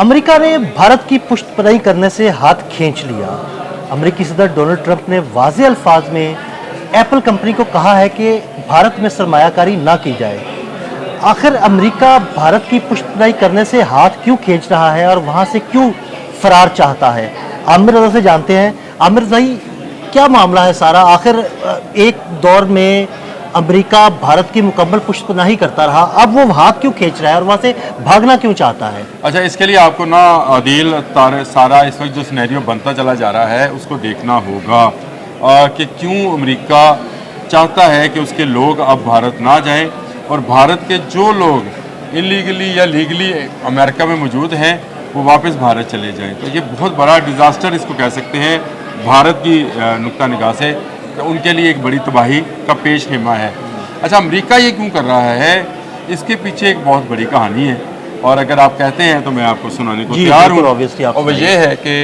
America ने भारत की पुष्टपनाही करने से हाथ खींच लिया। अमेरिकी सदर डोनाल्ड ट्रंप ने वाज़ेह अल्फाज में एप्पल कंपनी को कहा है कि भारत में सरमायाकारी ना की जाए। आखिर अमेरिका भारत की पुष्टपनाही करने से हाथ क्यों खींच रहा है और वहां से क्यों फरार चाहता है? आमिर रजा से जानते हैं। आमिर भाई, क्या मामला है सारा? आखिर एक दौर में अमेरिका भारत की मुकम्मल पुष्टपनाही करता रहा, अब वो हाथ क्यों खींच रहा है और वहाँ से भागना क्यों चाहता है? अच्छा, इसके लिए आपको ना आदिल सारा इस वक्त जो सिनेरियो बनता चला जा रहा है उसको देखना होगा कि क्यों अमेरिका चाहता है कि उसके लोग अब भारत ना जाएं और भारत के जो लोग इलीगली या लीगली अमेरिका में मौजूद हैं वो वापस भारत चले जाएं। तो ये बहुत बड़ा डिज़ास्टर इसको कह सकते हैं भारत की नुक्ता निगाह से, तो उनके लिए एक बड़ी तबाही का पेश खेमा है। अच्छा, अमेरिका ये क्यों कर रहा है, इसके पीछे एक बहुत बड़ी कहानी है और अगर आप कहते हैं तो मैं आपको सुनाने को तैयार हूँ। और वह ये है कि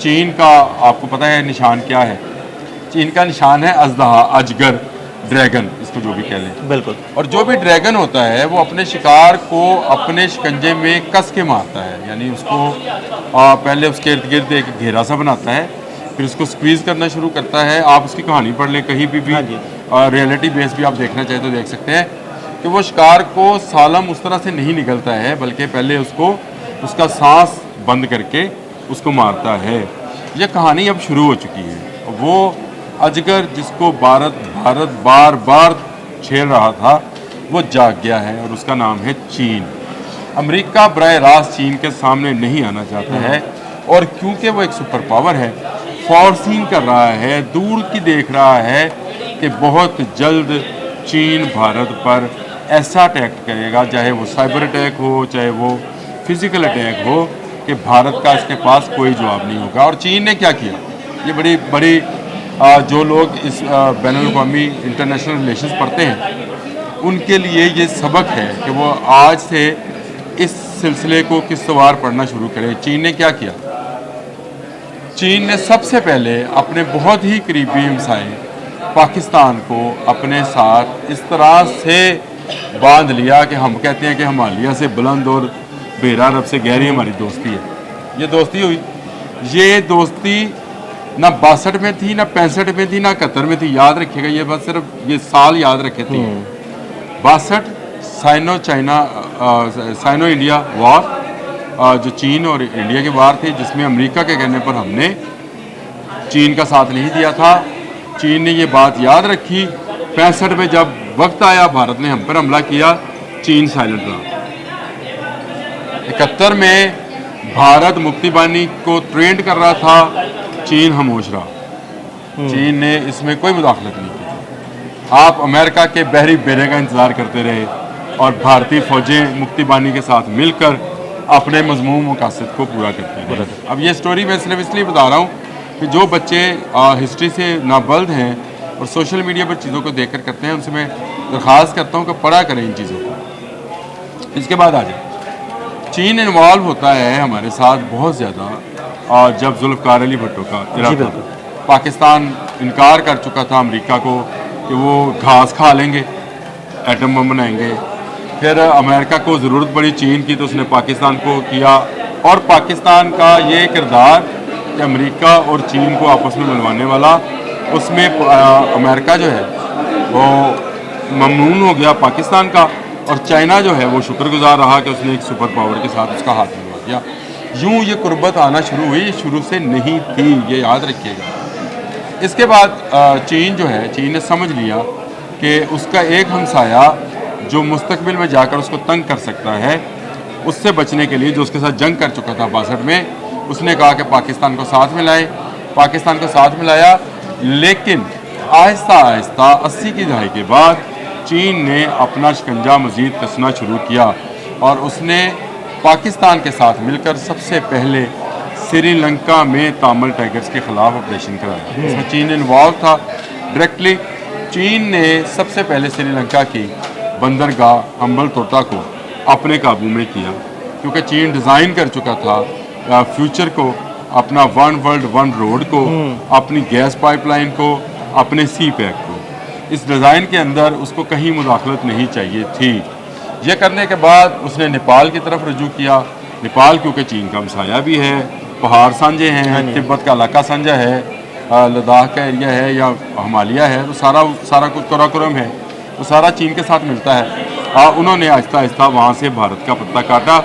चीन का आपको पता है निशान क्या है? चीन का निशान है अजदहा, अजगर, ड्रैगन, इसको जो भी कह लें। बिल्कुल। और जो भी ड्रैगन होता है वो अपने शिकार को अपने शिकंजे में कस के मारता है, यानी उसको पहले उसके इर्द गिर्द एक घेरा सा बनाता है, फिर उसको स्क्वीज़ करना शुरू करता है। आप उसकी कहानी पढ़ लें कहीं भी रियलिटी बेस भी आप देखना चाहें तो देख सकते हैं कि वो शिकार को सालम उस तरह से नहीं निकलता है, बल्कि पहले उसको उसका सांस बंद करके उसको मारता है। ये कहानी अब शुरू हो चुकी है। वो अजगर जिसको भारत बार बार छेड़ रहा था वो जाग गया है और उसका नाम है चीन। अमेरिका बराह रास्त चीन के सामने नहीं आना चाहता है और क्योंकि वो एक सुपर पावर है, फॉरसीन कर रहा है, दूर की देख रहा है कि बहुत जल्द चीन भारत पर ऐसा अटैक करेगा, चाहे वो साइबर अटैक हो चाहे वो फिज़िकल अटैक हो, कि भारत का इसके पास कोई जवाब नहीं होगा। और चीन ने क्या किया, ये बड़ी बड़ी जो लोग इस बैनुल-अक़वामी इंटरनेशनल रिलेशंस पढ़ते हैं उनके लिए ये सबक है कि वो आज से इस सिलसिले को किस्तवार पढ़ना शुरू करें। चीन ने क्या किया? चीन ने सबसे पहले अपने बहुत ही करीबी हमसाए पाकिस्तान को अपने साथ इस तरह से बांध लिया कि हम कहते हैं कि हिमालय से बुलंद और बहरा अरब से गहरी हमारी दोस्ती है। ये दोस्ती हुई, ये दोस्ती ना 62 में थी, ना 65 में थी, ना 71 में थी। याद रखिएगा, ये बस सिर्फ ये साल याद रखे थे। 62 साइनो इंडिया वॉर, जो चीन और इंडिया की वार थी, जिसमें अमेरिका के कहने पर हमने चीन का साथ नहीं दिया था। चीन ने ये बात याद रखी। 65 में जब वक्त आया भारत ने हम पर हमला किया, चीन साइलेंट रहा। 71 में भारत मुक्ति बानी को ट्रेंड कर रहा था, चीन खामोश रहा। चीन ने इसमें कोई मुदाखलत नहीं की। आप अमेरिका के बहरी बेड़े का इंतज़ार करते रहे और भारतीय फौजें मुक्ति बानी के साथ मिलकर अपने मजमूम मकासद को पूरा करते रहे। अब ये स्टोरी मैं सिर्फ इसलिए बता रहा हूँ कि जो बच्चे हिस्ट्री से नाबल्द हैं और सोशल मीडिया पर चीज़ों को देखकर करते हैं, उनसे मैं दरख्वास्त करता हूँ कि पढ़ा करें इन चीज़ों को। इसके बाद आ जाए, चीन इन्वॉल्व होता है हमारे साथ बहुत ज़्यादा। और जब जुल्फ़िकार अली भुट्टो का इराक़ था, पाकिस्तान इनकार कर चुका था अमेरिका को कि वो घास खा लेंगे, एटम बम बनाएंगे। फिर अमेरिका को ज़रूरत पड़ी चीन की, तो उसने पाकिस्तान को किया। और पाकिस्तान का ये किरदार कि अमेरिका और चीन को आपस में मिलवाने वाला, उसमें अमेरिका जो है वो ममनून हो गया पाकिस्तान का, और चाइना जो है वो शुक्रगुजार रहा कि उसने एक सुपर पावर के साथ उसका हाथ मिलवा दिया। यूँ ये कुर्बत आना शुरू हुई, शुरू से नहीं थी, ये याद रखिएगा। इसके बाद चीन जो है, चीन ने समझ लिया कि उसका एक हमसाया जो मुस्तकबिल में जाकर उसको तंग कर सकता है, उससे बचने के लिए, जो उसके साथ जंग कर चुका था 62 में, उसने कहा कि पाकिस्तान को साथ मिलाएं। पाकिस्तान को साथ मिलाया, लेकिन आहिस्ता आहिस्ता 80 की दहाई के बाद चीन ने अपना शिकंजा मज़ीद कसना शुरू किया और उसने पाकिस्तान के साथ मिलकर सबसे पहले श्रीलंका में तामिल टाइगर्स के ख़िलाफ़ ऑपरेशन कराया। इसमें चीन इन्वॉल्व था डायरेक्टली। चीन ने सबसे पहले श्रीलंका की बंदरगाह हम्बल तोटा को अपने काबू में किया, क्योंकि चीन डिज़ाइन कर चुका था फ्यूचर को, अपना वन वर्ल्ड वन रोड को, अपनी गैस पाइपलाइन को, अपने सी पैक को। इस डिज़ाइन के अंदर उसको कहीं मुदाखलत नहीं चाहिए थी। ये करने के बाद उसने नेपाल की तरफ रुजू किया नेपाल क्योंकि चीन का हमसाया भी है, पहाड़ साझे हाँ हैं, जी। तिब्बत का इलाका साझा है, लद्दाख का एरिया है या हिमालय है, तो सारा कुछ कराकोरम है, तो सारा चीन के साथ मिलता है। उन्होंने आहिस्ता आहिस्ता वहाँ से भारत का पत्ता काटा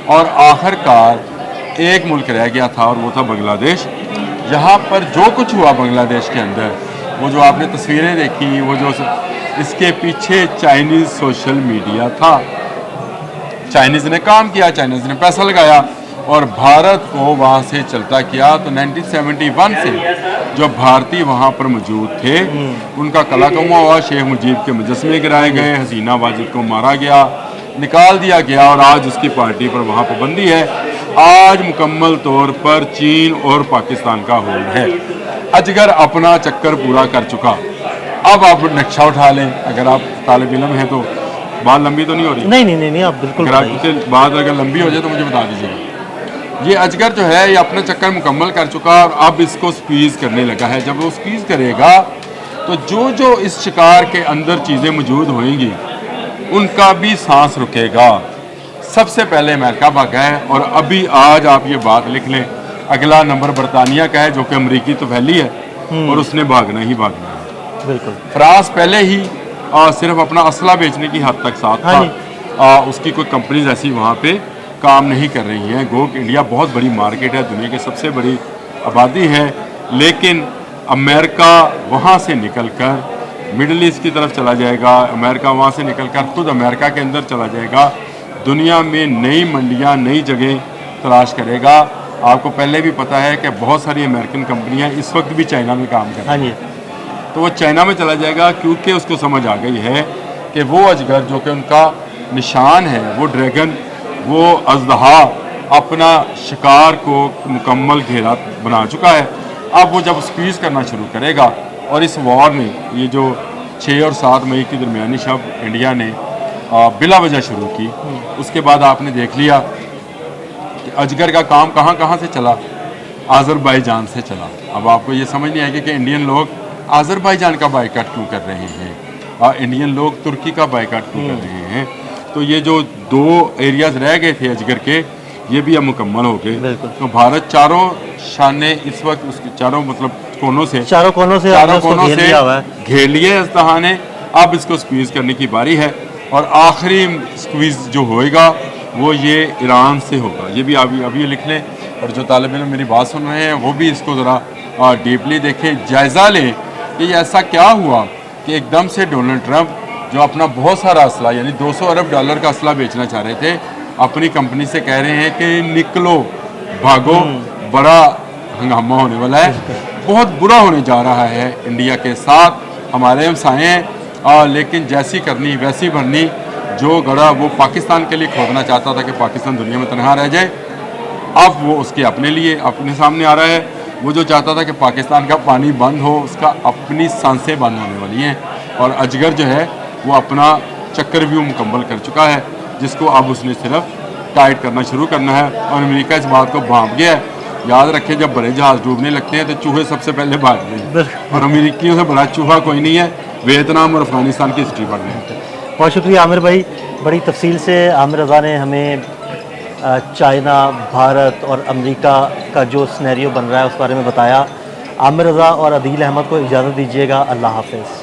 और आखिरकार एक मुल्क रह गया था और वो था बांग्लादेश। यहाँ पर जो कुछ हुआ बांग्लादेश के अंदर, वो जो आपने तस्वीरें देखी, वो जो इसके पीछे चाइनीज़ सोशल मीडिया था। चाइनीज़ ने काम किया, चाइनीज़ ने पैसा लगाया और भारत को वहाँ से चलता किया। तो 1971 से जो भारतीय वहाँ पर मौजूद थे, उनका कला कमा हुआ, शेख मुजीब के मुजस्मे गिराए गए, हसीना वाजिद को मारा गया, निकाल दिया गया और आज उसकी पार्टी पर वहाँ पाबंदी है। आज मुकम्मल तौर पर चीन और पाकिस्तान का होल्ड है। अजगर अपना चक्कर पूरा कर चुका। अब आप नक्शा उठा लें, अगर आप तालिब इल्म हैं तो। बात लंबी तो नहीं हो रही? नहीं, आप बिल्कुल अगर आपकी बात अगर लंबी हो जाए तो मुझे बता दीजिएगा। ये अजगर जो है ये अपना चक्कर मुकम्मल कर चुका और अब इसको स्क्वीज़ करने लगा है। जब वो स्क्वीज़ करेगा तो जो जो इस शिकार के अंदर चीज़ें मौजूद होंगी उनका भी सांस रुकेगा। सबसे पहले अमेरिका भागा है और अभी आज आप ये बात लिख लें, अगला नंबर बरतानिया का है जो कि अमरीकी तो फैली है और उसने भागना ही भागना है। बिल्कुल। फ्रांस पहले ही सिर्फ अपना असला बेचने की हद तक साथ हाँ था। उसकी कोई कंपनीज ऐसी वहाँ पे काम नहीं कर रही हैं। गो इंडिया बहुत बड़ी मार्केट है, दुनिया की सबसे बड़ी आबादी है, लेकिन अमेरिका वहाँ से निकलकर मिडल ईस्ट की तरफ चला जाएगा। अमेरिका वहाँ से निकलकर खुद अमेरिका के अंदर चला जाएगा। दुनिया में नई मंडियाँ, नई जगह तलाश करेगा। आपको पहले भी पता है कि बहुत सारी अमेरिकन कंपनियाँ इस वक्त भी चाइना में काम कर रही हैं। हाँ जी। तो वो चाइना में चला जाएगा क्योंकि उसको समझ आ गई है कि वो अजगर जो कि उनका निशान है, वो ड्रैगन, वो अजदहा अपना शिकार को मुकम्मल घेरा बना चुका है। अब वो जब स्क्वीज़ करना शुरू करेगा और इस वॉर ने, ये जो 6 और 7 मई की दरमियानी शब इंडिया ने बिला वजह शुरू की, उसके बाद आपने देख लिया कि अजगर का काम कहाँ कहाँ से चला, आज़रबाईजान से चला। अब आपको ये समझ नहीं आएगी कि इंडियन लोग आज़रबाईजान का बायकाट क्यों कर रहे हैं और इंडियन लोग तुर्की का बायकाट क्यों कर रहे हैं। तो ये जो 2 एरियाज़ रह गए थे अजगर के, ये भी अब मुकम्मल हो गए। तो भारत चारों शाने इस वक्त उसके चारों मतलब कोनों से घेर लिए अजदहा ने। अब इसको स्क्वीज़ करने की बारी है और आखिरी स्क्वीज़ जो होएगा वो ये ईरान से होगा। ये भी अभी लिख लें और जो तालिब इल्म मेरी बात सुन रहे हैं वो भी इसको ज़रा डीपली देखें, जायज़ा लें कि ऐसा क्या हुआ कि एकदम से डोनाल्ड ट्रंप जो अपना बहुत सारा असला यानी 200 अरब डॉलर का असला बेचना चाह रहे थे, अपनी कंपनी से कह रहे हैं कि निकलो, भागो, बड़ा हंगामा होने वाला है, बहुत बुरा होने जा रहा है इंडिया के साथ। हमारे हमसाए हैं लेकिन जैसी करनी वैसी भरनी। जो गड़ा वो पाकिस्तान के लिए खोदना चाहता था कि पाकिस्तान दुनिया में तनहा रह जाए, अब वो उसके अपने लिए अपने सामने आ रहा है। वो जो चाहता था कि पाकिस्तान का पानी बंद हो, उसका अपनी सांसें बंद होने वाली हैं। और अजगर जो है वो अपना चक्रव्यूह मुकम्मल कर चुका है, जिसको अब उसने सिर्फ टाइट करना शुरू करना है। और अमेरिका इस बात को भांप गया है। याद रखें, जब बड़े जहाज़ डूबने लगते हैं तो चूहे सबसे पहले भागते हैं और अमेरिकियों से बड़ा चूहा कोई नहीं है। वियतनाम और अफगानिस्तान की हिस्ट्री पढ़ लें। बहुत शुक्रिया आमिर भाई, बड़ी तफसील से आमिर रज़ा ने हमें चाइना, भारत और अमेरिका का जो सिनेरियो बन रहा है उस बारे में बताया। आमिर रज़ा और अदील अहमद को इजाज़त दीजिएगा। अल्लाह हाफ़िज़।